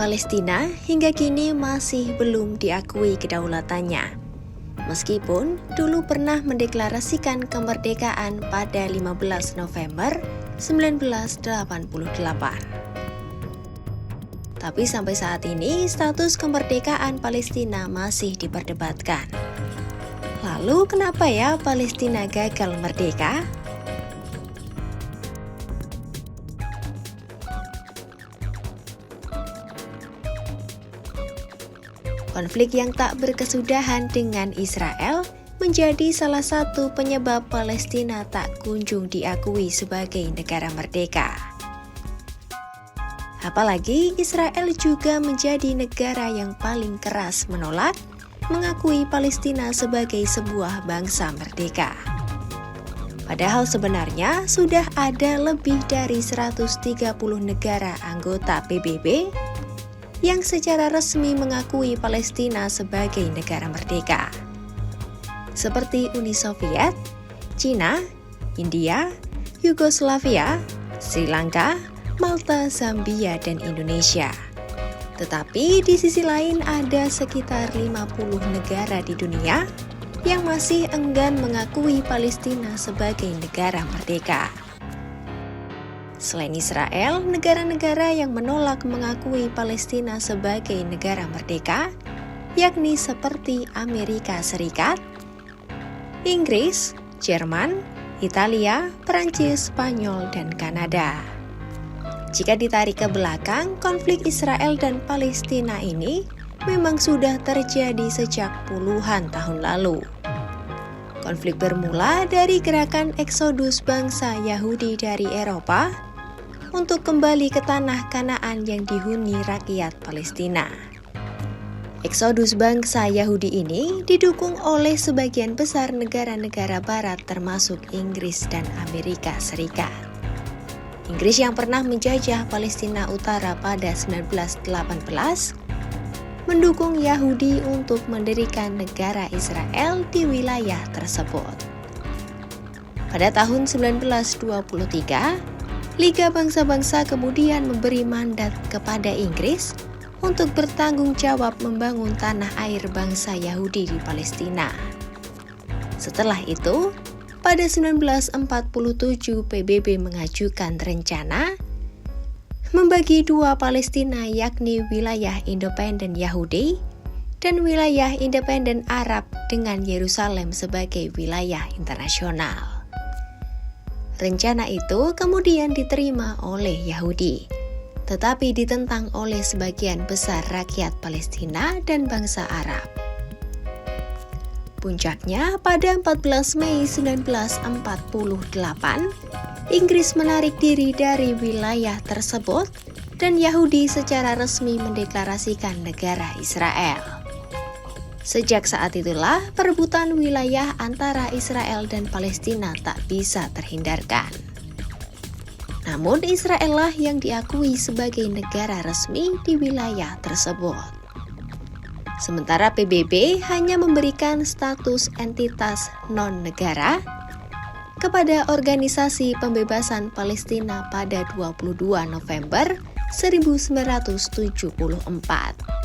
Palestina hingga kini masih belum diakui kedaulatannya. Meskipun dulu pernah mendeklarasikan kemerdekaan pada 15 November 1988. Tapi sampai saat ini status kemerdekaan Palestina masih diperdebatkan. Lalu kenapa ya Palestina gagal merdeka? Konflik yang tak berkesudahan dengan Israel menjadi salah satu penyebab Palestina tak kunjung diakui sebagai negara merdeka. Apalagi Israel juga menjadi negara yang paling keras menolak mengakui Palestina sebagai sebuah bangsa merdeka. Padahal sebenarnya sudah ada lebih dari 130 negara anggota PBB yang secara resmi mengakui Palestina sebagai negara merdeka. Seperti Uni Soviet, Cina, India, Yugoslavia, Sri Lanka, Malta, Zambia, dan Indonesia. Tetapi di sisi lain ada sekitar 50 negara di dunia yang masih enggan mengakui Palestina sebagai negara merdeka. Selain Israel, negara-negara yang menolak mengakui Palestina sebagai negara merdeka, yakni seperti Amerika Serikat, Inggris, Jerman, Italia, Perancis, Spanyol, dan Kanada. Jika ditarik ke belakang, konflik Israel dan Palestina ini memang sudah terjadi sejak puluhan tahun lalu. Konflik bermula dari gerakan eksodus bangsa Yahudi dari Eropa untuk kembali ke tanah Kanaan yang dihuni rakyat Palestina. Eksodus bangsa Yahudi ini didukung oleh sebagian besar negara-negara barat termasuk Inggris dan Amerika Serikat. Inggris yang pernah menjajah Palestina Utara pada 1918 mendukung Yahudi untuk mendirikan negara Israel di wilayah tersebut. Pada tahun 1923, Liga Bangsa-Bangsa kemudian memberi mandat kepada Inggris untuk bertanggung jawab membangun tanah air bangsa Yahudi di Palestina. Setelah itu, pada 1947 PBB mengajukan rencana membagi dua Palestina, yakni wilayah independen Yahudi dan wilayah independen Arab dengan Yerusalem sebagai wilayah internasional. Rencana itu kemudian diterima oleh Yahudi, tetapi ditentang oleh sebagian besar rakyat Palestina dan bangsa Arab. Puncaknya, pada 14 Mei 1948, Inggris menarik diri dari wilayah tersebut dan Yahudi secara resmi mendeklarasikan negara Israel. Sejak saat itulah perebutan wilayah antara Israel dan Palestina tak bisa terhindarkan. Namun Israel lah yang diakui sebagai negara resmi di wilayah tersebut. Sementara PBB hanya memberikan status entitas non-negara kepada Organisasi Pembebasan Palestina pada 22 November 1974.